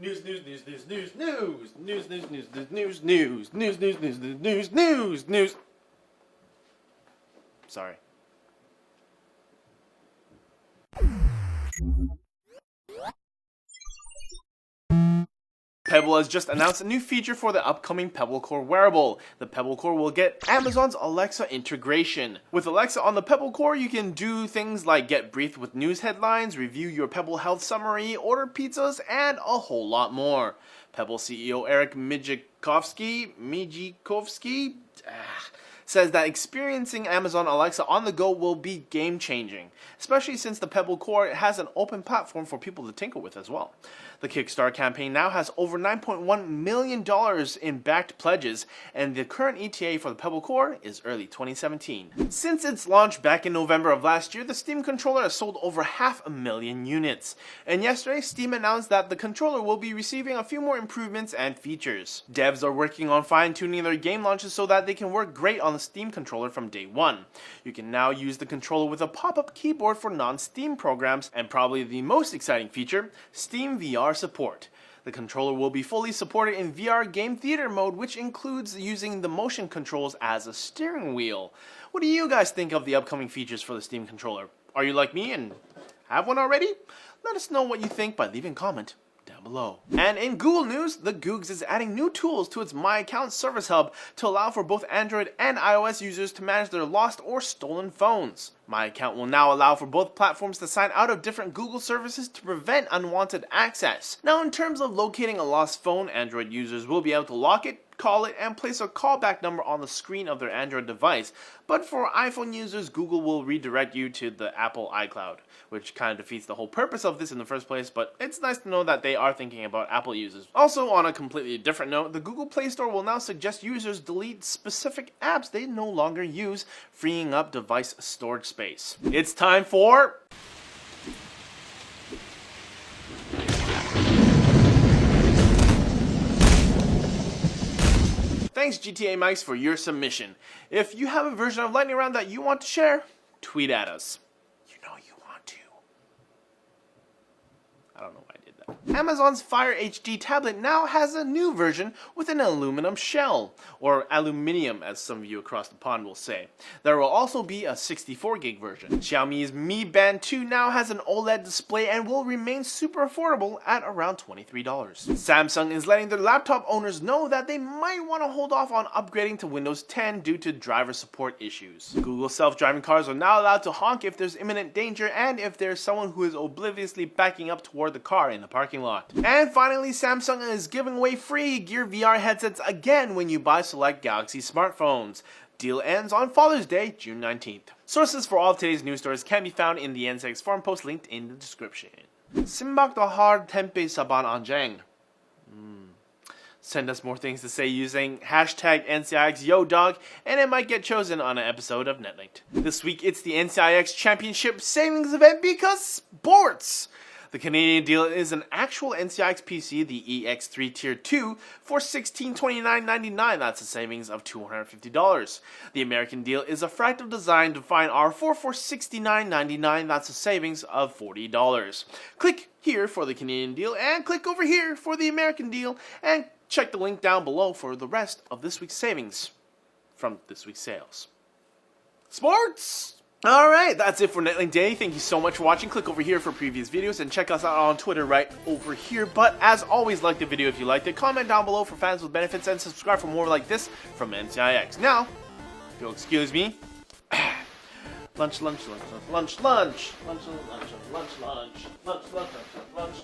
News, news, news, news, news, news, news, news, news, news, news, news, news, news, news, news, news. Sorry. Pebble has just announced a new feature for the upcoming Pebble Core wearable. The Pebble Core will get Amazon's Alexa integration. With Alexa on the Pebble Core, you can do things like get briefed with news headlines, review your Pebble health summary, order pizzas, and a whole lot more. Pebble CEO Eric Mijikovsky says that experiencing Amazon Alexa on the go will be game-changing, especially since the Pebble Core has an open platform for people to tinker with as well. The Kickstarter campaign now has over $9.1 million in backed pledges, and the current ETA for the Pebble Core is early 2017. Since its launch back in November of last year, the Steam controller has sold over 500,000 units. And yesterday, Steam announced that the controller will be receiving a few more improvements and features. Devs are working on fine-tuning their game launches so that they can work great on the Steam controller from day one. You can now use the controller with a pop-up keyboard for non-Steam programs, and probably the most exciting feature, Steam VR support. The controller will be fully supported in VR game theater mode, which includes using the motion controls as a steering wheel. What do you guys think of the upcoming features for the Steam controller? Are you like me and have one already? Let us know what you think by leaving a comment down below. And in Google news, the Googs is adding new tools to its My Account service hub to allow for both Android and iOS users to manage their lost or stolen phones. My Account will now allow for both platforms to sign out of different Google services to prevent unwanted access. Now, in terms of locating a lost phone, Android users will be able to lock it, call it, and place a callback number on the screen of their Android device. But for iPhone users, Google will redirect you to the Apple iCloud, which kind of defeats the whole purpose of this in the first place, but it's nice to know that they are thinking about Apple users. Also, on a completely different note, the Google Play Store will now suggest users delete specific apps they no longer use, freeing up device storage space. It's time for... Thanks GTA Mics for your submission. If you have a version of Lightning Round that you want to share, tweet at us. You know you want to. I don't know why I did that. Amazon's Fire HD tablet now has a new version with an aluminum shell, or aluminium as some of you across the pond will say. There will also be a 64GB version. Xiaomi's Mi Band 2 now has an OLED display and will remain super affordable at around $23. Samsung is letting their laptop owners know that they might want to hold off on upgrading to Windows 10 due to driver support issues. Google self-driving cars are now allowed to honk if there's imminent danger and if there's someone who is obliviously backing up toward the car in the parking lot. And finally, Samsung is giving away free Gear VR headsets again when you buy select Galaxy smartphones. Deal ends on Father's Day, June 19th. Sources for all of today's news stories can be found in the NCIX forum post linked in the description. Simbak dahar tempe saban anjang. Send us more things to say using hashtag NCIX YoDog, and it might get chosen on an episode of NetLinked. This week it's the NCIX Championship Savings Event because sports! The Canadian deal is an actual NCIX PC, the EX3 Tier 2, for $1629.99, that's a savings of $250. The American deal is a fractal design Define R4 for $69.99, that's a savings of $40. Click here for the Canadian deal, and click over here for the American deal, and check the link down below for the rest of this week's savings from this week's sales. Sports! Alright, that's it for NetLink Day. Thank you so much for watching. Click over here for previous videos and check us out on Twitter right over here. But as always, like the video if you liked it, comment down below for fans with benefits, and subscribe for more like this from NCIX. Now, if you'll excuse me, lunch, lunch, lunch, lunch, lunch, lunch, lunch, lunch, lunch, lunch, lunch, lunch, lunch, lunch, lunch.